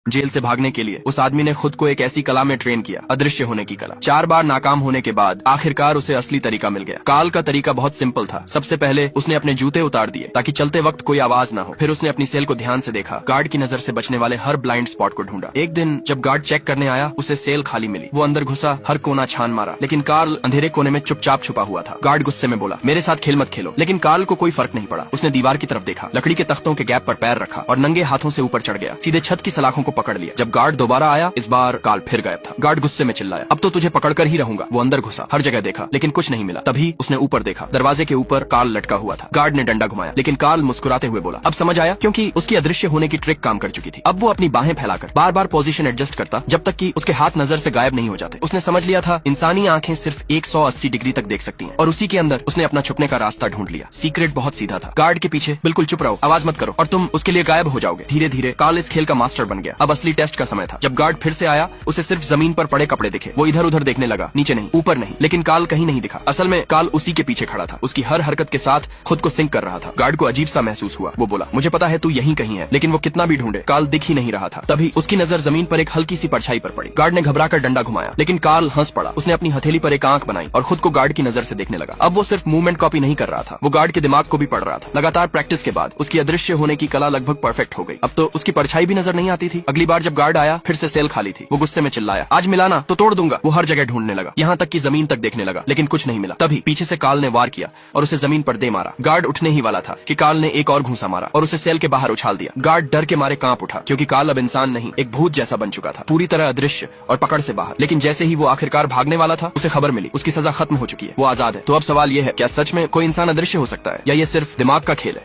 Jail से भागने के लिए उस आदमी ने खुद को एक ऐसी कला में ट्रेन किया, अदृश्य होने की कला। 4 बार नाकाम होने के बाद आखिरकार उसे असली तरीका मिल गया। काल का तरीका बहुत सिंपल था। सबसे पहले उसने अपने जूते उतार दिए ताकि चलते वक्त कोई आवाज ना हो। फिर उसने अपनी सेल को ध्यान से देखा, गार्ड की नजर से बचने वाले हर ब्लाइंड स्पॉट को ढूंढा। एक दिन जब गार्ड चेक करने आया, उसे सेल खाली मिली। वो अंदर घुसा, हर कोना छान मारा, लेकिन कार्ल अंधेरे कोने में चुपचाप छुपा हुआ था। गार्ड गुस्से में बोला, मेरे साथ खेल मत खेलो, लेकिन कार्ल को कोई फर्क नहीं पड़ा। उसने दीवार की तरफ देखा, लकड़ी के तख्तों के गैप पर पैर रखा और नंगे हाथों से ऊपर चढ़ गया। सीधे छत की सलाखों को पकड़ लिया। जब गार्ड दोबारा आया, इस बार काल फिर गायब था। गार्ड गुस्से में चिल्लाया, अब तो तुझे पकड़कर ही रहूंगा। वो अंदर घुसा, हर जगह देखा, लेकिन कुछ नहीं मिला। तभी उसने ऊपर देखा, दरवाजे के ऊपर काल लटका हुआ था। गार्ड ने डंडा घुमाया, लेकिन काल मुस्कुराते हुए बोला, अब समझ आया, क्योंकि उसकी अदृश्य होने की ट्रिक काम कर चुकी थी। अब वो अपनी बाहें फैलाकर बार बार पोजीशन एडजस्ट करता, जब तक कि उसके हाथ नजर से गायब नहीं हो जाते। उसने समझ लिया था इंसानी आंखें सिर्फ 180 डिग्री तक देख सकती हैं, और उसी के अंदर उसने अपना छुपने का रास्ता ढूंढ लिया। सीक्रेट बहुत सीधा था, गार्ड के पीछे बिल्कुल चुप रहो, आवाज मत करो, और तुम उसके लिए गायब हो जाओगे। धीरे धीरे काल इस खेल का मास्टर बन गया। अब असली टेस्ट का समय था। जब गार्ड फिर से आया, उसे सिर्फ जमीन पर पड़े कपड़े दिखे। वो इधर उधर देखने लगा, नीचे नहीं, ऊपर नहीं, लेकिन काल कहीं नहीं दिखा। असल में काल उसी के पीछे खड़ा था, उसकी हर हरकत के साथ खुद को सिंक कर रहा था। गार्ड को अजीब सा महसूस हुआ। वो बोला, मुझे पता है तू यहीं कहीं है, लेकिन वो कितना भी ढूंढे, काल दिख ही नहीं रहा था। तभी उसकी नजर जमीन पर एक हल्की सी परछाई पर पड़ी। गार्ड ने घबराकर डंडा घुमाया, लेकिन काल हंस पड़ा। उसने अपनी हथेली पर एक आंख बनाई और खुद को गार्ड की नजर से देखने लगा। अब वो सिर्फ मूवमेंट कॉपी नहीं कर रहा था, वो गार्ड के दिमाग को भी पढ़ रहा था। लगातार प्रैक्टिस के बाद उसकी अदृश्य होने की कला लगभग परफेक्ट हो गई। अब तो उसकी परछाई भी नजर नहीं आती थी। अगली बार जब गार्ड आया, फिर से सेल खाली थी। वो गुस्से में चिल्लाया, आज मिलाना तो तोड़ दूंगा। वो हर जगह ढूंढने लगा, यहाँ तक कि जमीन तक देखने लगा, लेकिन कुछ नहीं मिला। तभी पीछे से काल ने वार किया और उसे जमीन पर दे मारा। गार्ड उठने ही वाला था कि काल ने एक और घूंसा मारा और उसे सेल के बाहर उछाल दिया। गार्ड डर के मारे कांप उठा, क्योंकि काल अब इंसान नहीं, एक भूत जैसा बन चुका था, पूरी तरह अदृश्य और पकड़ से बाहर। लेकिन जैसे ही वो आखिरकार भागने वाला था, उसे खबर मिली, उसकी सजा खत्म हो चुकी है, वो आजाद है। तो अब सवाल ये है, क्या सच में कोई इंसान अदृश्य हो सकता है, या ये सिर्फ दिमाग का खेल है?